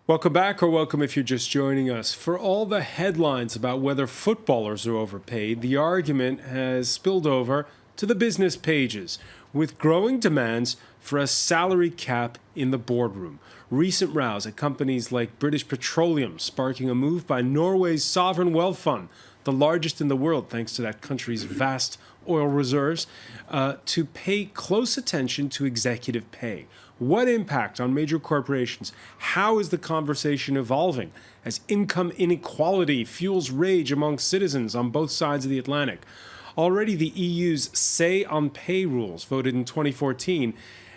Welcome back, or welcome if you're just joining us. For all the headlines about whether footballers are overpaid, the argument has spilled over to the business pages, with growing demands for a salary cap in the boardroom. Recent rows at companies like British Petroleum sparking a move by Norway's sovereign wealth fund, the largest in the world thanks to that country's vast oil reserves, to pay close attention to executive pay. What impact on major corporations? How is the conversation evolving as income inequality fuels rage among citizens on both sides of the Atlantic? Already the EU's Say on Pay rules, voted in 2014,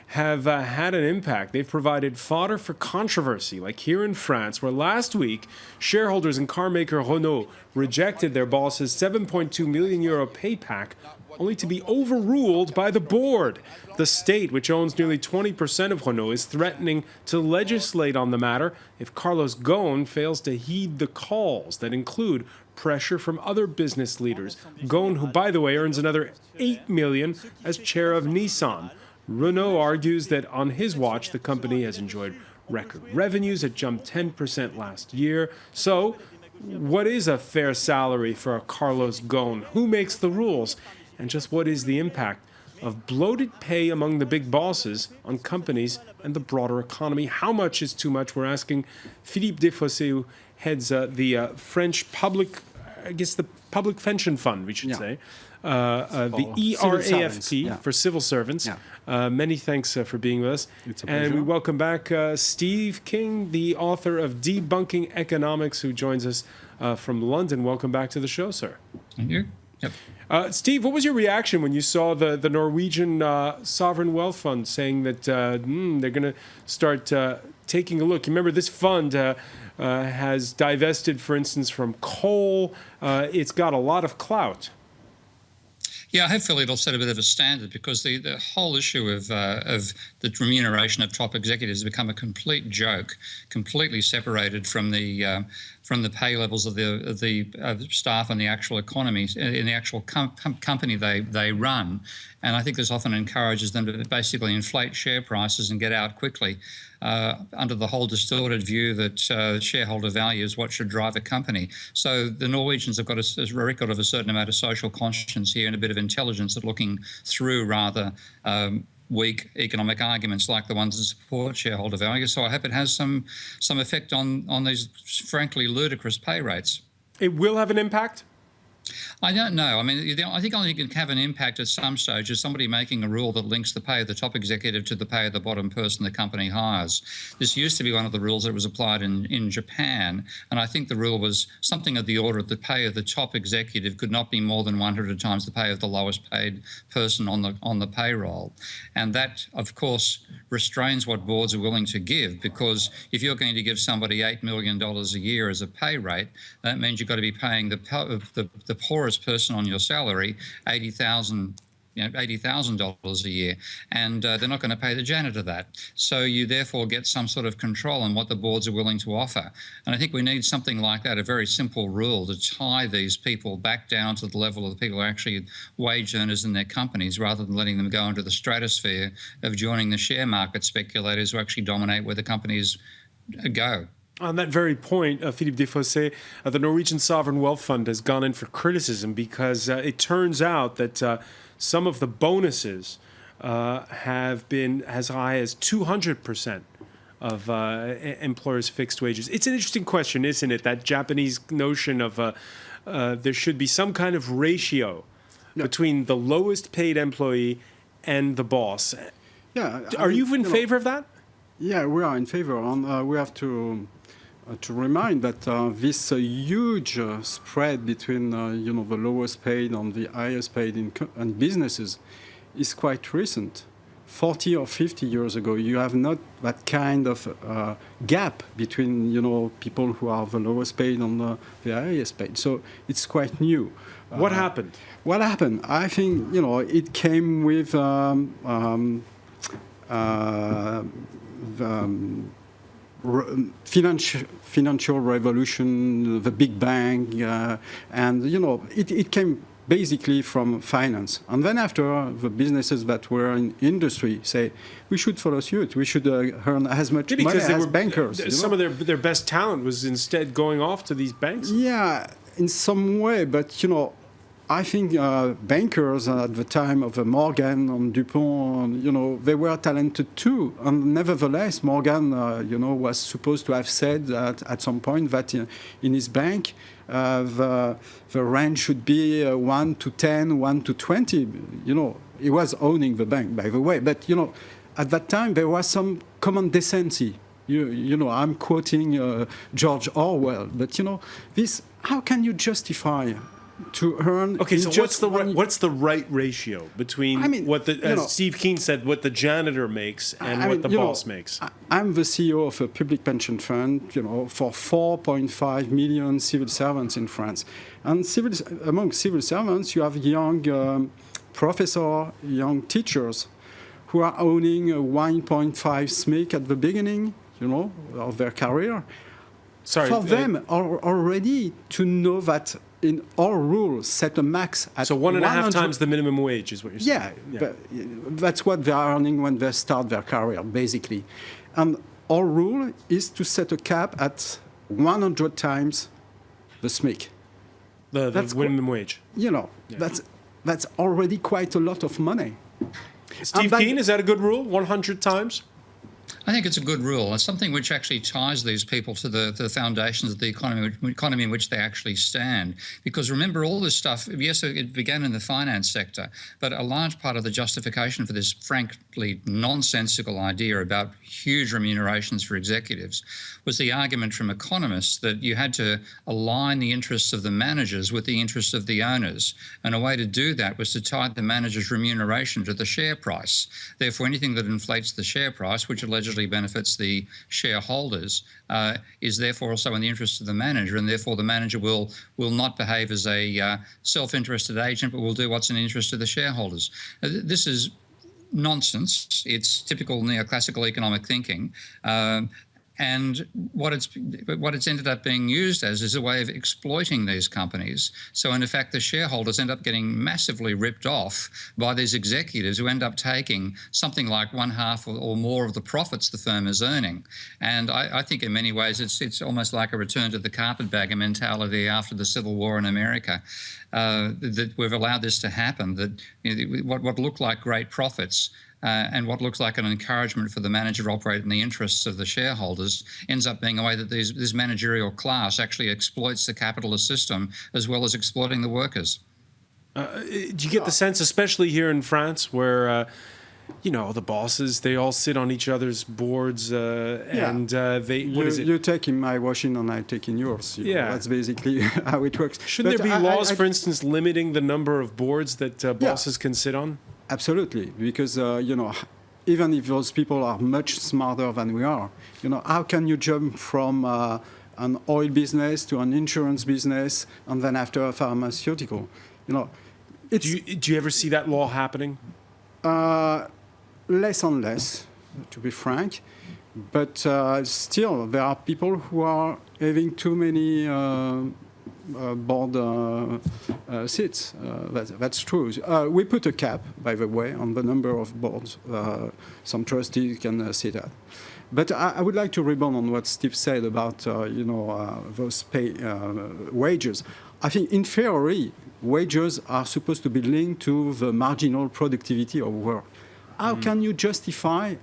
have had an impact. They've provided fodder for controversy, like here in France, where last week shareholders in carmaker Renault rejected their boss's €7.2 million pay pack, only to be overruled by the board. The state, which owns nearly 20% of Renault, is threatening to legislate on the matter if Carlos Ghosn fails to heed the calls that include pressure from other business leaders. Ghosn, who, by the way, earns another $8 million as chair of Nissan. Renault argues that on his watch, the company has enjoyed record revenues. It jumped 10% last year. So, what is a fair salary for a Carlos Ghosn? Who makes the rules? And just what is the impact of bloated pay among the big bosses on companies and the broader economy? How much is too much? We're asking Philippe Desfossés, who heads the French public, the public pension fund, we should say, the ERAFP for civil servants. Many thanks for being with us. It's a pleasure. And we welcome back Steve King, the author of Debunking Economics, who joins us from London. Welcome back to the show, sir. Thank you. Yep. Steve, what was your reaction when you saw the Norwegian sovereign wealth fund saying that they're going to start taking a look? You remember this fund has divested, for instance, from coal. It's got a lot of clout. Yeah, hopefully it'll set a bit of a standard, because the whole issue of the remuneration of top executives has become a complete joke, completely separated from the pay levels of the staff and the actual economy in the actual company they run. And I think this often encourages them to basically inflate share prices and get out quickly, under the whole distorted view that shareholder value is what should drive a company. So the Norwegians have got a record of a certain amount of social conscience here and a bit of intelligence at looking through rather weak economic arguments like the ones that support shareholder value. So I hope it has some effect on these frankly ludicrous pay rates. It will have an impact? I don't know. I mean, I think only it can have an impact at some stage is somebody making a rule that links the pay of the top executive to the pay of the bottom person the company hires. This used to be one of the rules that was applied in Japan, and I think the rule was something of the order of the pay of the top executive could not be more than 100 times the pay of the lowest paid person on the payroll. And that, of course, restrains what boards are willing to give, because if you're going to give somebody $8 million a year as a pay rate, that means you've got to be paying the poorest person on your salary $80,000 a year, and they're not going to pay the janitor that. So you therefore get some sort of control on what the boards are willing to offer. And I think we need something like that, a very simple rule to tie these people back down to the level of the people who are actually wage earners in their companies, rather than letting them go into the stratosphere of joining the share market speculators who actually dominate where the companies go. On that very point, Philippe Desfossés, the Norwegian Sovereign Wealth Fund has gone in for criticism because it turns out that some of the bonuses have been as high as 200% of employers' fixed wages. It's an interesting question, isn't it? That Japanese notion of there should be some kind of ratio between the lowest paid employee and the boss. Yeah, Are you in favor of that? Yeah, we are in favor. We have to remind that this huge spread between the lowest paid and the highest paid in businesses is quite recent. 40 or 50 years ago, you have not that kind of gap between people who are the lowest paid and the highest paid. So it's quite new. What happened? What happened? I think it came with financial revolution, the Big Bang, and it came basically from finance. And then after, the businesses that were in industry say, we should follow suit. We should earn as much money as bankers. Some of their best talent was instead going off to these banks? Yeah, in some way. But, I think bankers at the time of Morgan and Dupont, they were talented too. And nevertheless, Morgan, was supposed to have said that at some point that in his bank, the range should be 1 to 10, 1 to 20. He was owning the bank, by the way. But, at that time, there was some common decency. I'm quoting George Orwell. But, this, how can you justify to earn? Okay, so what's the right ratio between what as Steve Keen said, what the janitor makes and what the boss makes? I'm the CEO of a public pension fund, for 4.5 million civil servants in France. And among civil servants, you have young professors, young teachers who are owning a 1.5 SMIC at the beginning, of their career. Sorry, for them already to know that in our rules set a max at so 1.5 times the minimum wage is what you're saying. Yeah, but that's what they're earning when they start their career, basically. And our rule is to set a cap at 100 times the SMIC. The minimum wage. That's already quite a lot of money. Steve Keen, is that a good rule? 100 times? I think it's a good rule. It's something which actually ties these people to the foundations of the economy in which they actually stand. Because remember, all this stuff, yes, it began in the finance sector, but a large part of the justification for this frankly nonsensical idea about huge remunerations for executives was the argument from economists that you had to align the interests of the managers with the interests of the owners. And a way to do that was to tie the manager's remuneration to the share price. Therefore, anything that inflates the share price, which allegedly benefits the shareholders, is therefore also in the interest of the manager, and therefore the manager will not behave as a self-interested agent, but will do what's in the interest of the shareholders. This is nonsense. It's typical neoclassical economic thinking. And what it's ended up being used as is a way of exploiting these companies. So in effect, the shareholders end up getting massively ripped off by these executives who end up taking something like 1/2 or more of the profits the firm is earning. And I think in many ways it's almost like a return to the carpetbagger mentality after the Civil War in America, that we've allowed this to happen, that what looked like great profits and what looks like an encouragement for the manager to operate in the interests of the shareholders ends up being a way that this managerial class actually exploits the capitalist system as well as exploiting the workers. Do you get the sense, especially here in France, where the bosses, they all sit on each other's boards and they... You're taking my washing and I taking yours. That's basically how it works. Shouldn't there be laws, for instance, limiting the number of boards that bosses can sit on? Absolutely, because, even if those people are much smarter than we are, how can you jump from an oil business to an insurance business and then after a pharmaceutical? Do you ever see that law happening? Less and less, to be frank. But still, there are people who are having too many board seats. That's true. We put a cap, by the way, on the number of boards some trustees can sit at. But I would like to rebound on what Steve said about those wages. I think in theory, wages are supposed to be linked to the marginal productivity of work. How can you justify,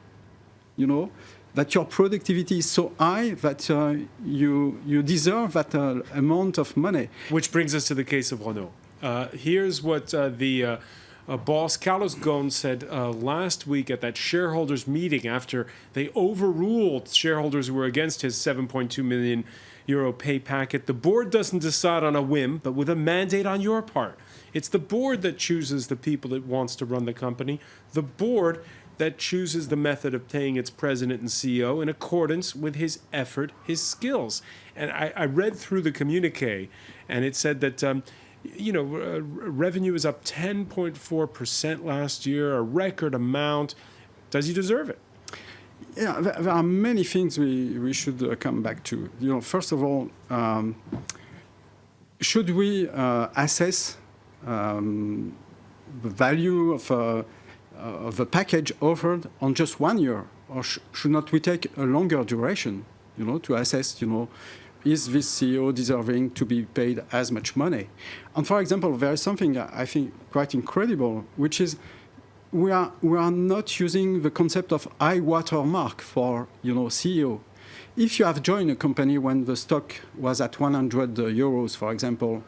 that your productivity is so high that you deserve that amount of money? Which brings us to the case of Renault. Here's what the boss, Carlos Ghosn, said last week at that shareholders meeting after they overruled shareholders who were against his 7.2 million euro pay packet. The board doesn't decide on a whim, but with a mandate on your part. It's the board that chooses the people it wants to run the company. The board that chooses the method of paying its president and CEO in accordance with his effort, his skills. And I read through the communique, and it said that, revenue is up 10.4% last year, a record amount. Does he deserve it? Yeah, there are many things we should come back to. First of all, should we assess the value of a package offered on just 1 year? Or should not we take a longer duration, to assess, is this CEO deserving to be paid as much money? And for example, there is something I think quite incredible, which is we are not using the concept of high water mark for CEO. If you have joined a company when the stock was at 100 euros, for example,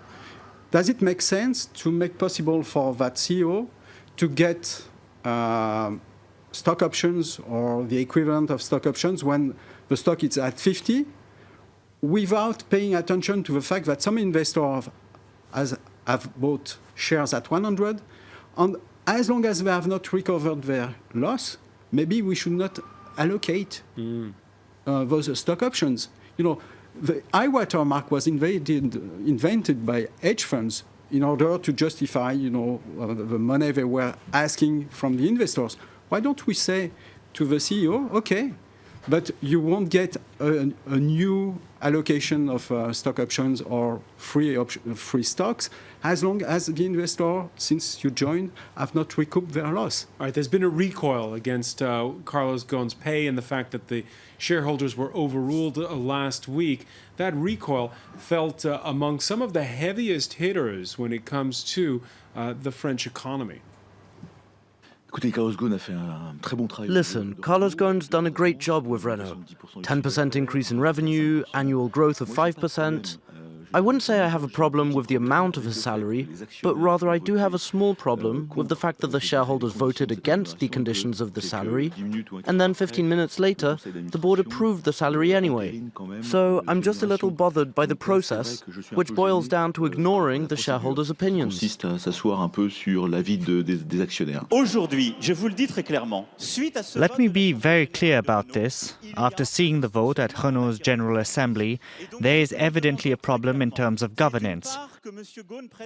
does it make sense to make possible for that CEO to get stock options or the equivalent of stock options when the stock is at 50, without paying attention to the fact that some investors have bought shares at 100, and as long as they have not recovered their loss, maybe we should not allocate those stock options. The high water mark was invented by hedge funds in order to justify, the money they were asking from the investors. Why don't we say to the CEO, okay, but you won't get a new allocation of stock options or free stocks as long as the investor, since you joined, have not recouped their loss. All right, there's been a recoil against Carlos Ghosn's pay and the fact that the shareholders were overruled last week. That recoil felt among some of the heaviest hitters when it comes to the French economy. Listen, Carlos Ghosn's done a great job with Renault. 10% increase in revenue, annual growth of 5%. I wouldn't say I have a problem with the amount of his salary, but rather I do have a small problem with the fact that the shareholders voted against the conditions of the salary, and then 15 minutes later, the board approved the salary anyway. So I'm just a little bothered by the process, which boils down to ignoring the shareholders' opinions. Let me be very clear about this. After seeing the vote at Renault's General Assembly, there is evidently a problem in terms of governance.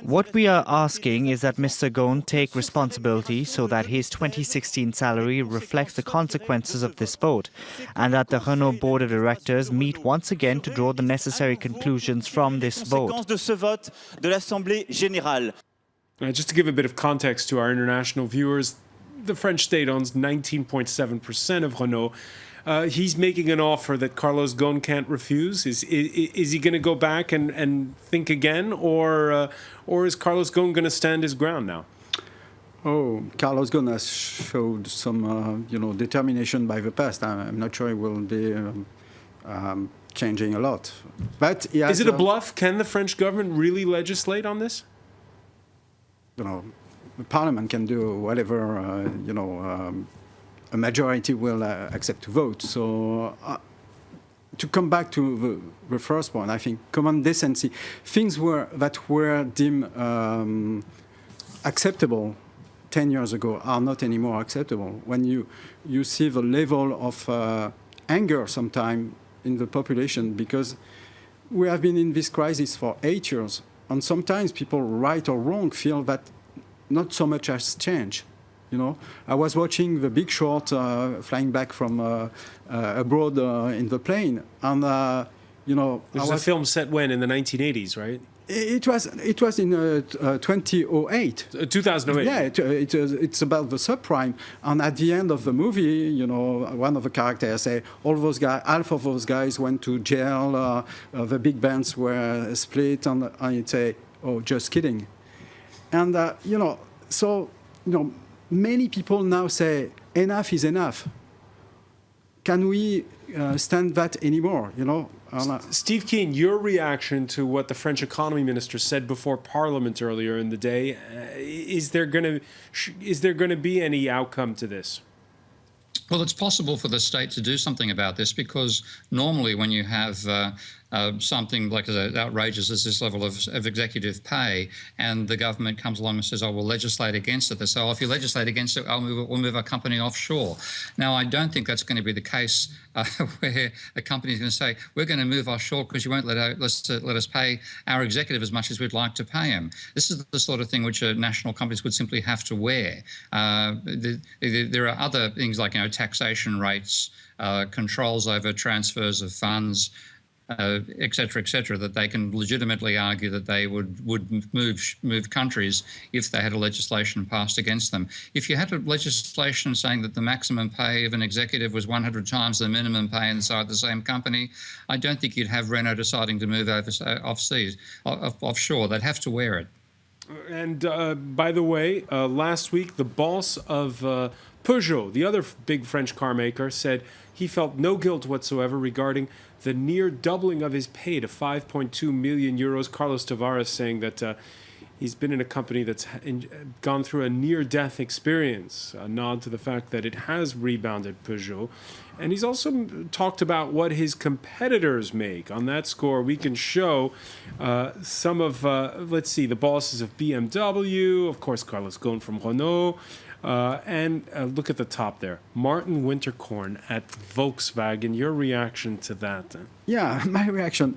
What we are asking is that Mr. Ghosn take responsibility so that his 2016 salary reflects the consequences of this vote, and that the Renault Board of Directors meet once again to draw the necessary conclusions from this vote. Just to give a bit of context to our international viewers, the French state owns 19.7% of Renault. He's making an offer that Carlos Ghosn can't refuse. Is he going to go back and think again, or is Carlos Ghosn going to stand his ground now? Oh, Carlos Ghosn has showed some, determination by the past. I'm not sure he will be changing a lot. But he has, is it a bluff? Can the French government really legislate on this? The Parliament can do whatever, a majority will accept to vote. So to come back to the first point, I think common decency, things that were deemed acceptable 10 years ago are not anymore acceptable. When you see the level of anger sometimes in the population, because we have been in this crisis for 8 years, and sometimes people, right or wrong, feel that not so much has changed. I was watching The Big Short flying back from abroad in the plane, and This was a film set when, in the 1980s, right? It was in 2008. 2008. Yeah, it's about the subprime, and at the end of the movie, one of the characters say half of those guys went to jail. The big banks were split, and it say, "Oh, just kidding." And many people now say, enough is enough. Can we stand that anymore, Steve Keen, your reaction to what the French economy minister said before Parliament earlier in the day, is there going to be any outcome to this? Well, it's possible for the state to do something about this, because normally when you have something like as outrageous as this level of executive pay, and the government comes along and says, "Oh, we'll legislate against it," they say, "Oh, if you legislate against it, we'll move our company offshore." Now, I don't think that's going to be the case where a company is going to say, "We're going to move offshore because you won't let us pay our executive as much as we'd like to pay him." This is the sort of thing which national companies would simply have to wear. There are other things like taxation rates, controls over transfers of funds, et cetera, that they can legitimately argue that they would move countries if they had a legislation passed against them. If you had a legislation saying that the maximum pay of an executive was 100 times the minimum pay inside the same company, I don't think you'd have Renault deciding to move offshore. They'd have to wear it. And by the way, last week, the boss of Peugeot, the other big French car maker, said he felt no guilt whatsoever regarding the near doubling of his pay to 5.2 million euros. Carlos Tavares saying that he's been in a company that's gone through a near-death experience, a nod to the fact that it has rebounded Peugeot. And he's also talked about what his competitors make. On that score, we can show some of, let's see, the bosses of BMW, of course, Carlos Ghosn from Renault, and look at the top there, Martin Winterkorn at Volkswagen. Your reaction to that? Yeah, my reaction.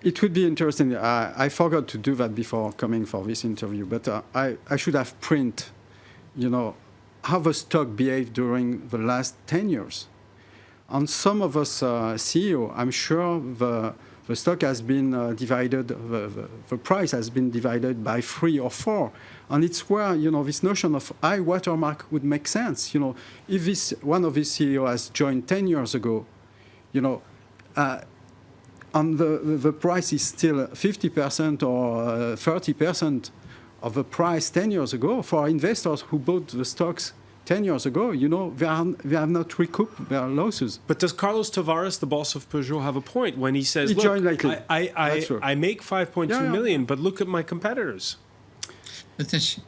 It would be interesting. I forgot to do that before coming for this interview, but I should have print, how the stock behaved during the last 10 years. On some of us CEO, I'm sure the stock has been divided, the price has been divided by 3 or 4. And it's where, this notion of high watermark would make sense. If one of these CEO has joined 10 years ago, and the price is still 50% or 30% of the price 10 years ago, for investors who bought the stocks 10 years ago, they have not recouped their losses. But does Carlos Tavares, the boss of Peugeot, have a point when he says, He joined lately. I make 5.2 million, but look at my competitors? This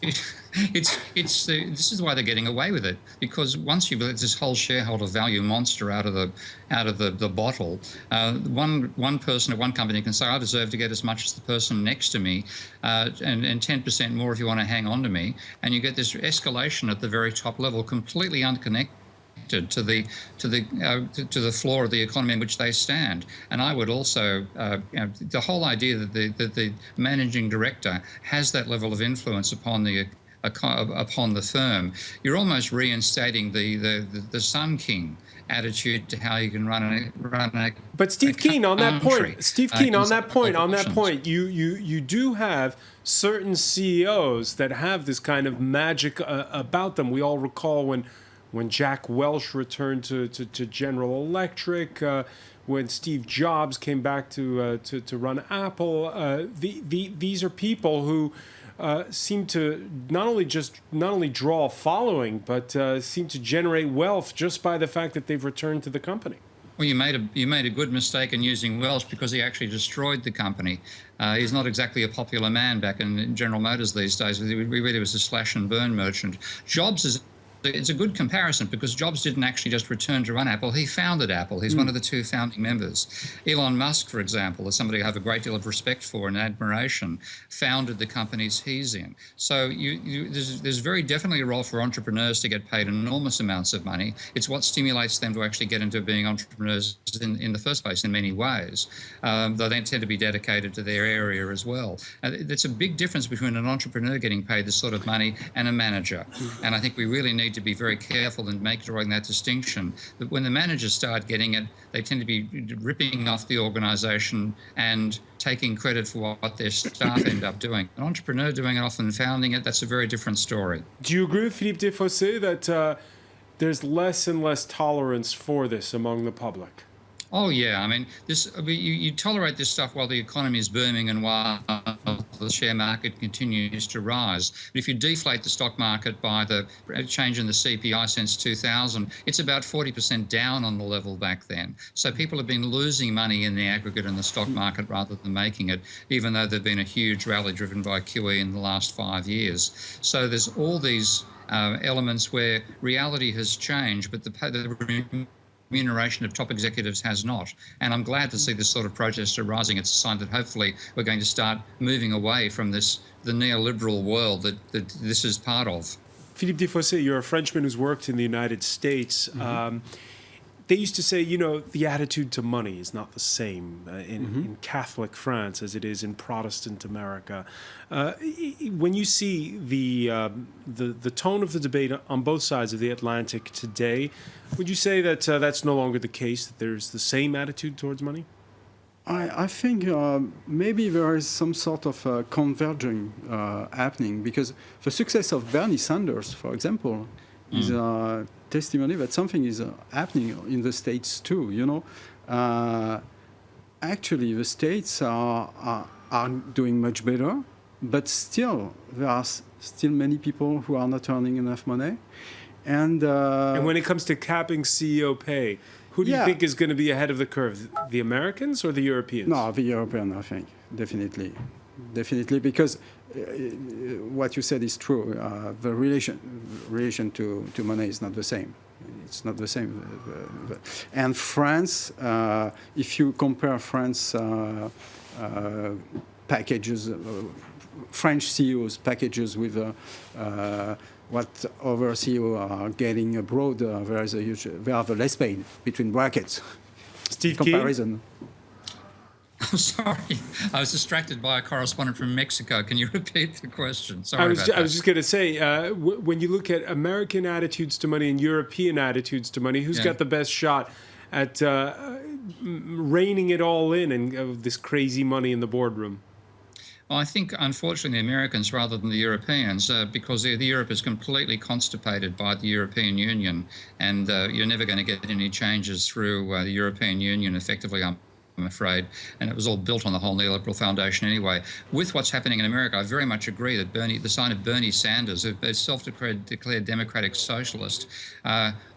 is why they're getting away with it, because once you've let this whole shareholder value monster out of the bottle, one person at one company can say, I deserve to get as much as the person next to me, and 10% more if you want to hang on to me, and you get this escalation at the very top level, completely unconnected to the floor of the economy in which they stand. And I would also, the whole idea that the managing director has that level of influence upon the firm, you're almost reinstating the Sun King attitude to how you can run a But Steve Keen, on that country. point, you do have certain CEOs that have this kind of magic about them. We all recall when Jack Welch returned to General Electric, when Steve Jobs came back to run Apple. These are people who seem to not only draw a following, but seem to generate wealth just by the fact that they've returned to the company. Well, you made a good mistake in using Welch, because he actually destroyed the company. He's not exactly a popular man back in General Motors these days. We really was a slash and burn merchant. It's a good comparison, because Jobs didn't actually just return to run Apple. He founded Apple. He's one of the 2 founding members. Elon Musk, for example, is somebody I have a great deal of respect for and admiration, founded the companies he's in. So there's very definitely a role for entrepreneurs to get paid enormous amounts of money. It's what stimulates them to actually get into being entrepreneurs in the first place in many ways. They then tend to be dedicated to their area as well. There's a big difference between an entrepreneur getting paid this sort of money and a manager. And I think we really need to be very careful in drawing that distinction. That when the managers start getting it, they tend to be ripping off the organisation and taking credit for what their staff end up doing. An entrepreneur doing it, often founding it, that's a very different story. Do you agree with Philippe Desfossés that there's less and less tolerance for this among the public? Oh yeah, I mean, you tolerate this stuff while the economy is booming and while the share market continues to rise. But if you deflate the stock market by the change in the CPI since 2000, it's about 40% down on the level back then. So people have been losing money in the aggregate in the stock market rather than making it, even though there's been a huge rally driven by QE in the last 5 years. So there's all these elements where reality has changed, but the remuneration of top executives has not. And I'm glad to see this sort of protest arising. It's a sign that hopefully we're going to start moving away from the neoliberal world that this is part of. Philippe Desfossés, you're a Frenchman who's worked in the United States. Mm-hmm. They used to say, the attitude to money is not the same in Catholic France as it is in Protestant America. When you see the tone of the debate on both sides of the Atlantic today, would you say that that's no longer the case, that there's the same attitude towards money? I think maybe there is some sort of converging happening, because the success of Bernie Sanders, for example, is a testimony that something is happening in the States too. Actually, the States are doing much better, but still there are still many people who are not earning enough money. And when it comes to capping CEO pay, who do you think is going to be ahead of the curve? The Americans or the Europeans? No, the European, I think, definitely, because what you said is true. The relation to money is not the same. It's not the same. And France, if you compare France packages, French CEOs packages with what other CEOs are getting abroad, there is a huge, they are the less paid, between brackets. Steve comparison. I'm sorry, I was distracted by a correspondent from Mexico. Can you repeat the question? Sorry I was just going to say, when you look at American attitudes to money and European attitudes to money, who's got the best shot at reining it all in and this crazy money in the boardroom? Well, I think, unfortunately, the Americans rather than the Europeans, because the Europe is completely constipated by the European Union, and you're never going to get any changes through the European Union effectively, I'm afraid, and it was all built on the whole neoliberal foundation anyway. With what's happening in America, I very much agree that the sign of Bernie Sanders, a self-declared democratic socialist,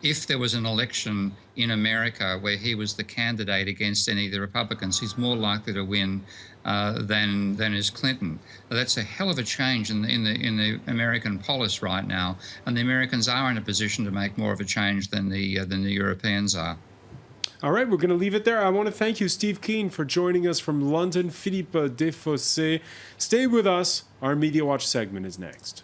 if there was an election in America where he was the candidate against any of the Republicans, he's more likely to win than is Clinton. That's a hell of a change in the American polis right now, and the Americans are in a position to make more of a change than the Europeans are. All right, we're going to leave it there. I want to thank you, Steve Keen, for joining us from London. Philippe Desfossés. Stay with us. Our Media Watch segment is next.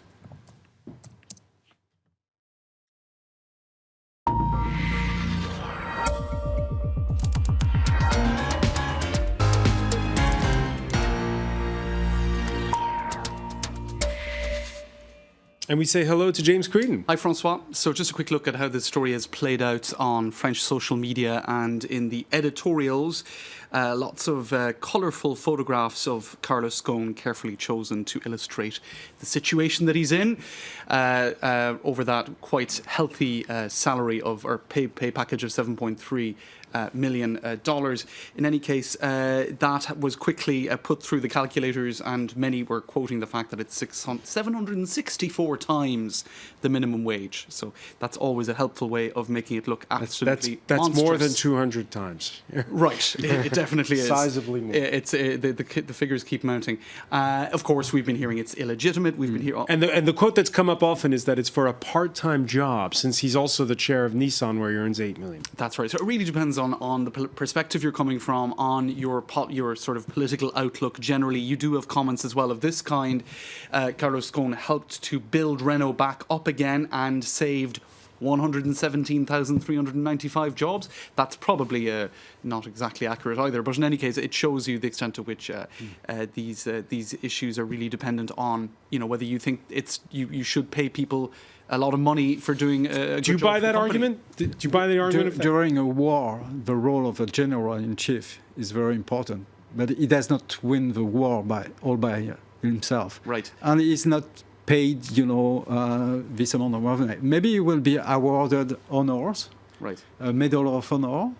And we say hello to James Creedon. Hi, François. So just a quick look at how this story has played out on French social media and in the editorials. Lots of colourful photographs of Carlos Ghosn carefully chosen to illustrate the situation that he's in over that quite healthy salary of, or pay package of $7.3 million. In any case, that was quickly put through the calculators, and many were quoting the fact that it's 764 times the minimum wage. So that's always a helpful way of making it look absolutely that's monstrous. more than 200 times. Right, it definitely is. Sizably more. It's the figures keep mounting. Of course, we've been hearing it's illegitimate. We've been hearing, and the quote that's come up often is that it's for a part-time job, since he's also the chair of Nissan, where he earns $8 million. That's right. So it really depends on the perspective you're coming from, on your sort of political outlook. Generally, you do have comments as well of this kind. Carlos Ghosn helped to build Renault back up again and saved 117,395 jobs. That's probably not exactly accurate either, but in any case, it shows you the extent to which these issues are really dependent on, whether you think you should pay people a lot of money for doing a good job. Do you buy that argument? Do you buy the argument? During a war, the role of a general-in-chief is very important, but he does not win the war all by himself. Right. And he's not paid, this amount of money. Maybe he will be awarded honors, right? A Medal of Honor.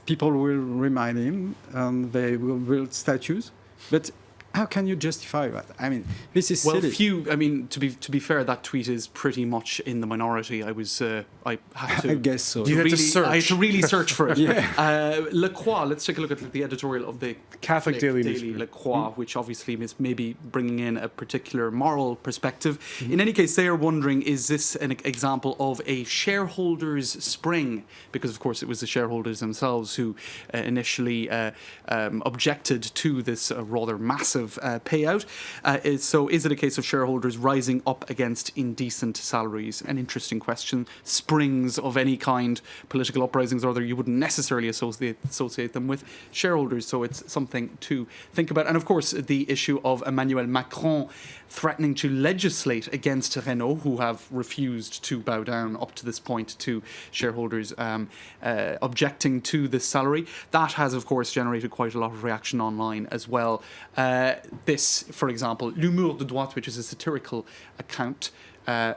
People will remind him, and they will build statues. But how can you justify that? I mean, this is silly. To be fair, that tweet is pretty much in the minority. I had to. I guess so. You had to search. I had to really search for it. Yeah. Le Croix. Let's take a look at the editorial of the Catholic Daily Le Croix, which obviously is maybe bringing in a particular moral perspective. In any case, they are wondering: is this an example of a shareholders' spring? Because of course, it was the shareholders themselves who initially objected to this rather massive massive payout. So is it a case of shareholders rising up against indecent salaries? An interesting question. Springs of any kind, political uprisings or other, you wouldn't necessarily associate them with shareholders. So it's something to think about. And of course, the issue of Emmanuel Macron threatening to legislate against Renault, who have refused to bow down up to this point to shareholders objecting to this salary. That has, of course, generated quite a lot of reaction online as well. This, for example, L'Humour de Droite, which is a satirical account,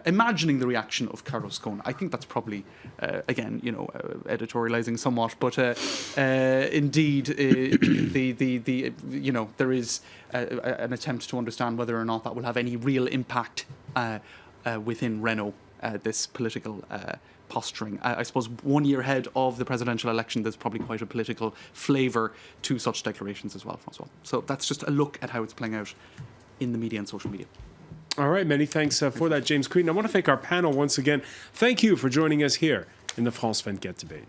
imagining the reaction of Carlos Ghosn. I think that's probably, again, editorializing somewhat, but indeed, there is an attempt to understand whether or not that will have any real impact within Renault, this political posturing. I suppose 1 year ahead of the presidential election, there's probably quite a political flavour to such declarations as well, François. So that's just a look at how it's playing out in the media and social media. All right, many thanks for that, James Creedon. I want to thank our panel once again. Thank you for joining us here in the France 24 debate.